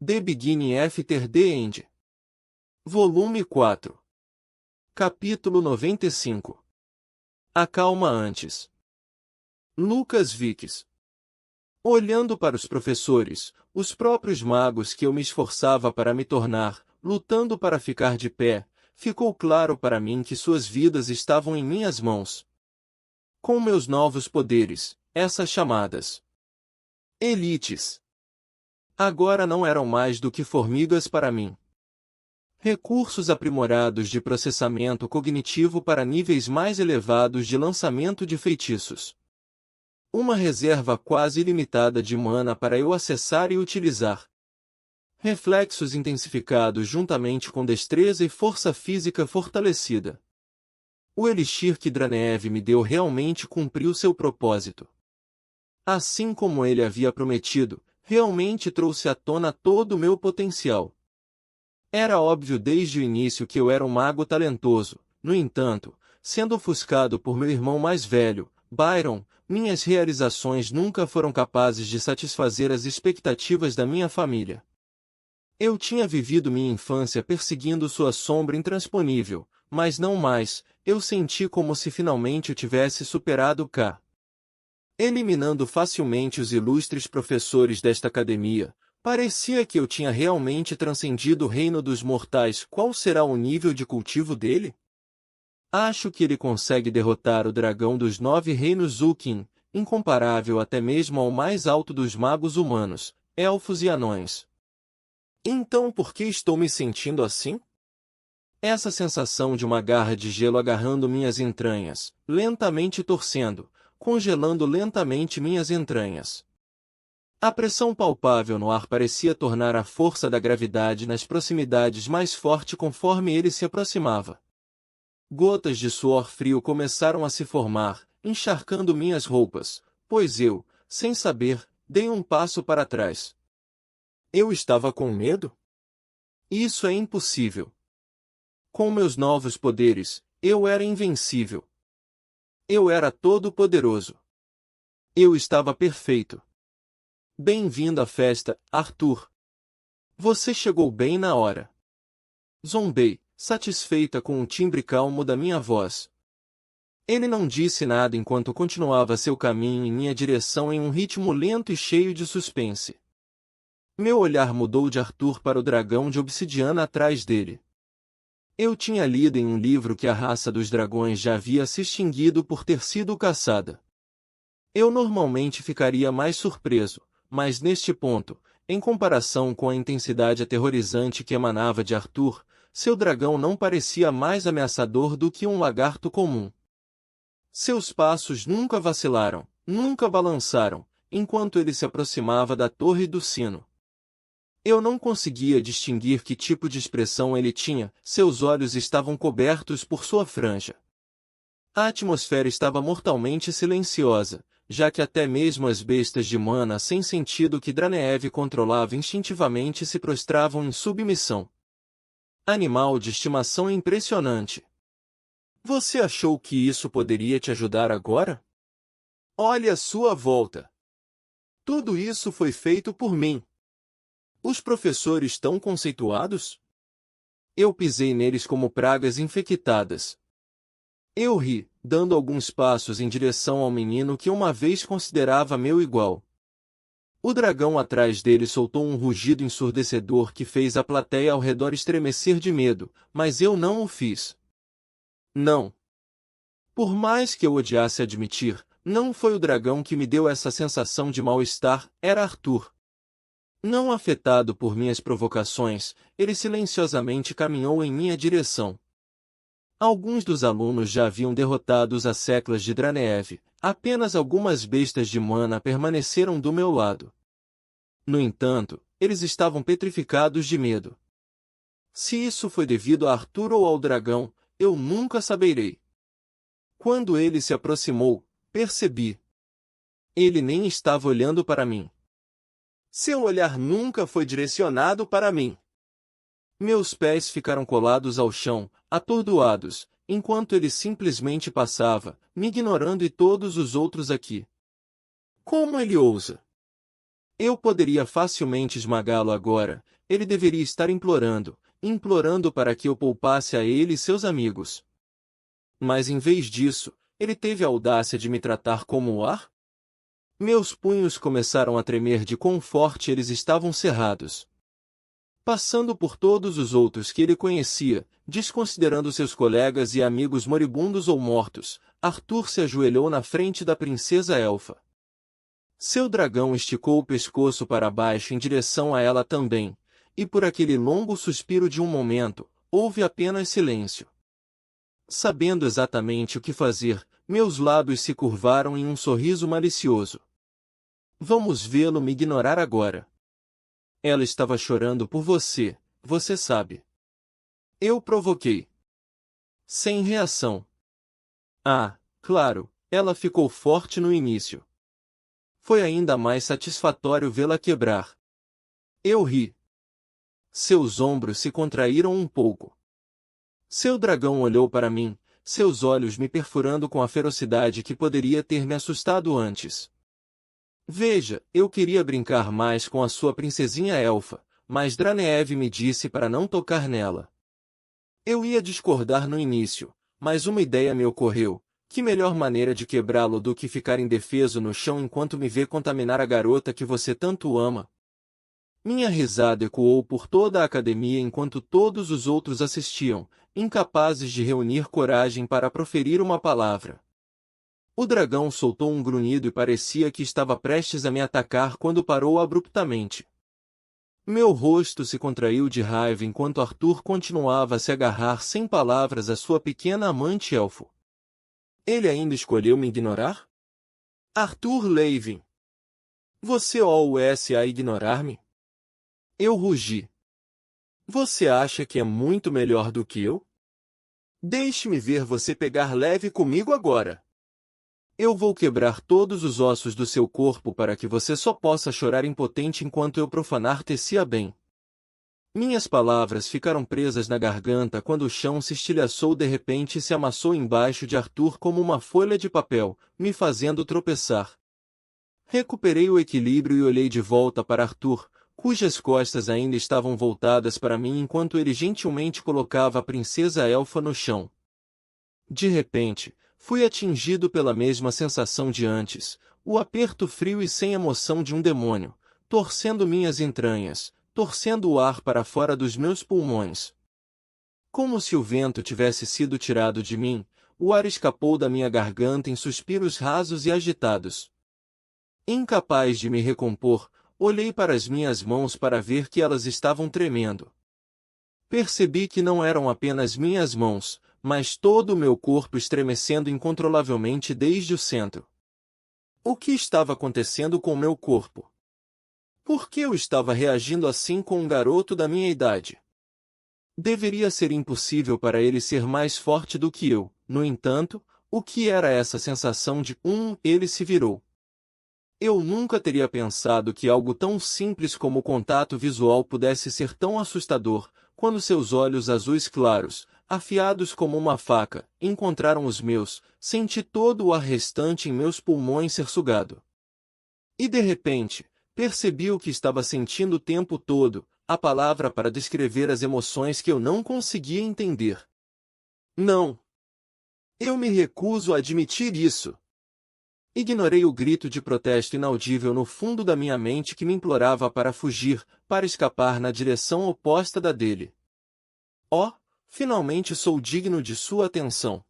The Beginning After the End. Volume 4. Capítulo 95. A calma antes. Lucas Vicks. Olhando para os professores, os próprios magos que eu me esforçava para me tornar, lutando para ficar de pé, ficou claro para mim que suas vidas estavam em minhas mãos. Com meus novos poderes, essas chamadas elites agora não eram mais do que formigas para mim. Recursos aprimorados de processamento cognitivo para níveis mais elevados de lançamento de feitiços. Uma reserva quase ilimitada de mana para eu acessar e utilizar. Reflexos intensificados juntamente com destreza e força física fortalecida. O elixir que Dranev me deu realmente cumpriu seu propósito. Assim como ele havia prometido, realmente trouxe à tona todo o meu potencial. Era óbvio desde o início que eu era um mago talentoso, no entanto, sendo ofuscado por meu irmão mais velho, Byron, minhas realizações nunca foram capazes de satisfazer as expectativas da minha família. Eu tinha vivido minha infância perseguindo sua sombra intransponível, mas não mais, eu senti como se finalmente eu tivesse superado K. Eliminando facilmente os ilustres professores desta academia, parecia que eu tinha realmente transcendido o reino dos mortais. Qual será o nível de cultivo dele? Acho que ele consegue derrotar o dragão dos 9 reinos Zulkin, incomparável até mesmo ao mais alto dos magos humanos, elfos e anões. Então por que estou me sentindo assim? Essa sensação de uma garra de gelo agarrando minhas entranhas, lentamente torcendo, congelando lentamente minhas entranhas. A pressão palpável no ar parecia tornar a força da gravidade nas proximidades mais forte conforme ele se aproximava. Gotas de suor frio começaram a se formar, encharcando minhas roupas, pois eu, sem saber, dei um passo para trás. Eu estava com medo? Isso é impossível. Com meus novos poderes, eu era invencível. Eu era todo-poderoso. Eu estava perfeito. Bem-vindo à festa, Arthur. Você chegou bem na hora. Zombei, satisfeita com o timbre calmo da minha voz. Ele não disse nada enquanto continuava seu caminho em minha direção em um ritmo lento e cheio de suspense. Meu olhar mudou de Arthur para o dragão de obsidiana atrás dele. Eu tinha lido em um livro que a raça dos dragões já havia se extinguido por ter sido caçada. Eu normalmente ficaria mais surpreso, mas neste ponto, em comparação com a intensidade aterrorizante que emanava de Arthur, seu dragão não parecia mais ameaçador do que um lagarto comum. Seus passos nunca vacilaram, nunca balançaram, enquanto ele se aproximava da torre do sino. Eu não conseguia distinguir que tipo de expressão ele tinha, seus olhos estavam cobertos por sua franja. A atmosfera estava mortalmente silenciosa, já que até mesmo as bestas de mana sem sentido que Dranev controlava instintivamente se prostravam em submissão. Animal de estimação impressionante. Você achou que isso poderia te ajudar agora? Olhe à sua volta. Tudo isso foi feito por mim. Os professores tão conceituados? Eu pisei neles como pragas infectadas. Eu ri, dando alguns passos em direção ao menino que uma vez considerava meu igual. O dragão atrás dele soltou um rugido ensurdecedor que fez a plateia ao redor estremecer de medo, mas eu não o fiz. Não. Por mais que eu odiasse admitir, não foi o dragão que me deu essa sensação de mal-estar, era Arthur. Não afetado por minhas provocações, ele silenciosamente caminhou em minha direção. Alguns dos alunos já haviam derrotado os asseclas de Dranev, apenas algumas bestas de mana permaneceram do meu lado. No entanto, eles estavam petrificados de medo. Se isso foi devido a Arthur ou ao dragão, eu nunca saberei. Quando ele se aproximou, percebi. Ele nem estava olhando para mim. Seu olhar nunca foi direcionado para mim. Meus pés ficaram colados ao chão, atordoados, enquanto ele simplesmente passava, me ignorando e todos os outros aqui. Como ele ousa? Eu poderia facilmente esmagá-lo agora, ele deveria estar implorando para que eu poupasse a ele e seus amigos. Mas em vez disso, ele teve a audácia de me tratar como o ar? Meus punhos começaram a tremer de quão forte eles estavam cerrados. Passando por todos os outros que ele conhecia, desconsiderando seus colegas e amigos moribundos ou mortos, Arthur se ajoelhou na frente da princesa elfa. Seu dragão esticou o pescoço para baixo em direção a ela também, e por aquele longo suspiro de um momento, houve apenas silêncio. Sabendo exatamente o que fazer, meus lábios se curvaram em um sorriso malicioso. Vamos vê-lo me ignorar agora. Ela estava chorando por você, você sabe. Eu provoquei. Sem reação. Ah, claro, ela ficou forte no início. Foi ainda mais satisfatório vê-la quebrar. Eu ri. Seus ombros se contraíram um pouco. Seu dragão olhou para mim, seus olhos me perfurando com a ferocidade que poderia ter me assustado antes. Veja, eu queria brincar mais com a sua princesinha elfa, mas Dranev me disse para não tocar nela. Eu ia discordar no início, mas uma ideia me ocorreu. Que melhor maneira de quebrá-lo do que ficar indefeso no chão enquanto me vê contaminar a garota que você tanto ama? Minha risada ecoou por toda a academia enquanto todos os outros assistiam, incapazes de reunir coragem para proferir uma palavra. O dragão soltou um grunhido e parecia que estava prestes a me atacar quando parou abruptamente. Meu rosto se contraiu de raiva enquanto Arthur continuava a se agarrar sem palavras à sua pequena amante elfo. Ele ainda escolheu me ignorar? Arthur Levin. Você ousa ignorar-me? Eu rugi. Você acha que é muito melhor do que eu? Deixe-me ver você pegar leve comigo agora. Eu vou quebrar todos os ossos do seu corpo para que você só possa chorar impotente enquanto eu profanar-te-se bem. Minhas palavras ficaram presas na garganta quando o chão se estilhaçou de repente e se amassou embaixo de Arthur como uma folha de papel, me fazendo tropeçar. Recuperei o equilíbrio e olhei de volta para Arthur, cujas costas ainda estavam voltadas para mim enquanto ele gentilmente colocava a princesa elfa no chão. De repente, fui atingido pela mesma sensação de antes, o aperto frio e sem emoção de um demônio, torcendo minhas entranhas, torcendo o ar para fora dos meus pulmões. Como se o vento tivesse sido tirado de mim, o ar escapou da minha garganta em suspiros rasos e agitados. Incapaz de me recompor, olhei para as minhas mãos para ver que elas estavam tremendo. Percebi que não eram apenas minhas mãos, mas todo o meu corpo estremecendo incontrolavelmente desde o centro. O que estava acontecendo com meu corpo? Por que eu estava reagindo assim com um garoto da minha idade? Deveria ser impossível para ele ser mais forte do que eu. No entanto, o que era essa sensação de ele se virou? Eu nunca teria pensado que algo tão simples como o contato visual pudesse ser tão assustador, quando seus olhos azuis claros, afiados como uma faca, encontraram os meus, senti todo o ar restante em meus pulmões ser sugado. E de repente, percebi o que estava sentindo o tempo todo, a palavra para descrever as emoções que eu não conseguia entender. Não. Eu me recuso a admitir isso. Ignorei o grito de protesto inaudível no fundo da minha mente que me implorava para fugir, para escapar na direção oposta da dele. Oh, finalmente sou digno de sua atenção.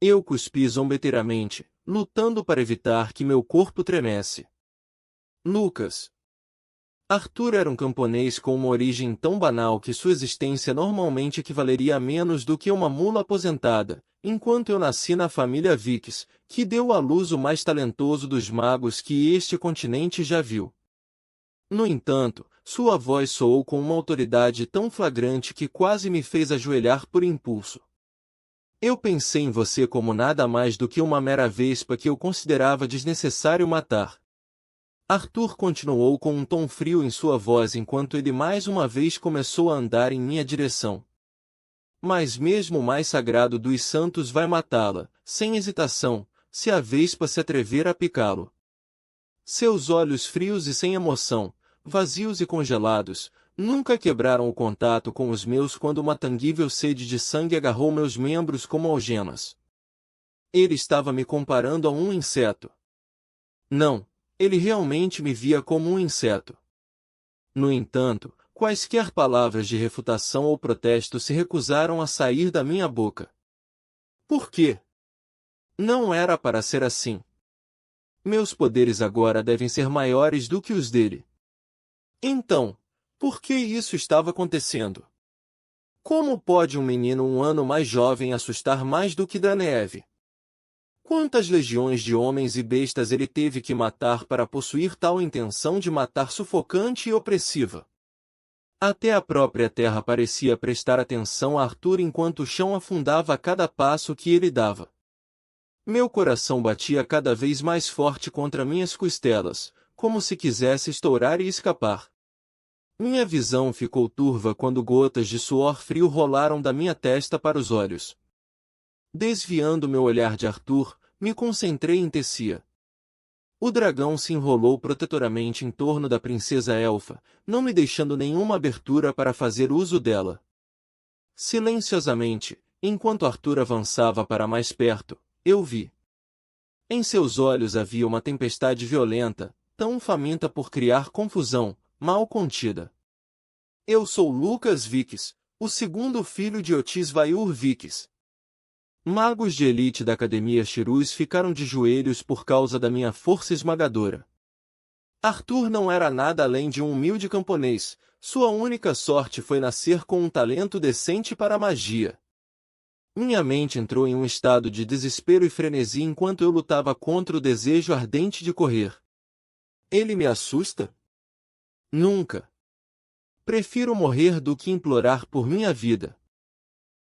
Eu cuspi zombeteiramente, lutando para evitar que meu corpo tremesse. Lucas. Arthur era um camponês com uma origem tão banal que sua existência normalmente equivaleria a menos do que uma mula aposentada, enquanto eu nasci na família Vikes, que deu à luz o mais talentoso dos magos que este continente já viu. No entanto, sua voz soou com uma autoridade tão flagrante que quase me fez ajoelhar por impulso. Eu pensei em você como nada mais do que uma mera vespa que eu considerava desnecessário matar. Arthur continuou com um tom frio em sua voz enquanto ele mais uma vez começou a andar em minha direção. Mas mesmo o mais sagrado dos santos vai matá-la, sem hesitação, se a vespa se atrever a picá-lo. Seus olhos frios e sem emoção, vazios e congelados, Nunca quebraram o contato com os meus quando uma tangível sede de sangue agarrou meus membros como algemas. Ele estava me comparando a um inseto. Não, ele realmente me via como um inseto. No entanto, quaisquer palavras de refutação ou protesto se recusaram a sair da minha boca. Por quê? Não era para ser assim. Meus poderes agora devem ser maiores do que os dele. Então, por que isso estava acontecendo? Como pode um menino um ano mais jovem assustar mais do que Danev? Quantas legiões de homens e bestas ele teve que matar para possuir tal intenção de matar sufocante e opressiva? Até a própria terra parecia prestar atenção a Arthur enquanto o chão afundava a cada passo que ele dava. Meu coração batia cada vez mais forte contra minhas costelas, como se quisesse estourar e escapar. Minha visão ficou turva quando gotas de suor frio rolaram da minha testa para os olhos. Desviando meu olhar de Arthur, me concentrei em Tessia. O dragão se enrolou protetoramente em torno da princesa elfa, não me deixando nenhuma abertura para fazer uso dela. Silenciosamente, enquanto Arthur avançava para mais perto, eu vi. Em seus olhos havia uma tempestade violenta, tão faminta por criar confusão, mal contida. Eu sou Lucas Vikes, o segundo filho de Otis Vaiur Vikes. Magos de elite da Academia Shirus ficaram de joelhos por causa da minha força esmagadora. Arthur não era nada além de um humilde camponês, sua única sorte foi nascer com um talento decente para a magia. Minha mente entrou em um estado de desespero e frenesi enquanto eu lutava contra o desejo ardente de correr. Ele me assusta? Nunca. Prefiro morrer do que implorar por minha vida.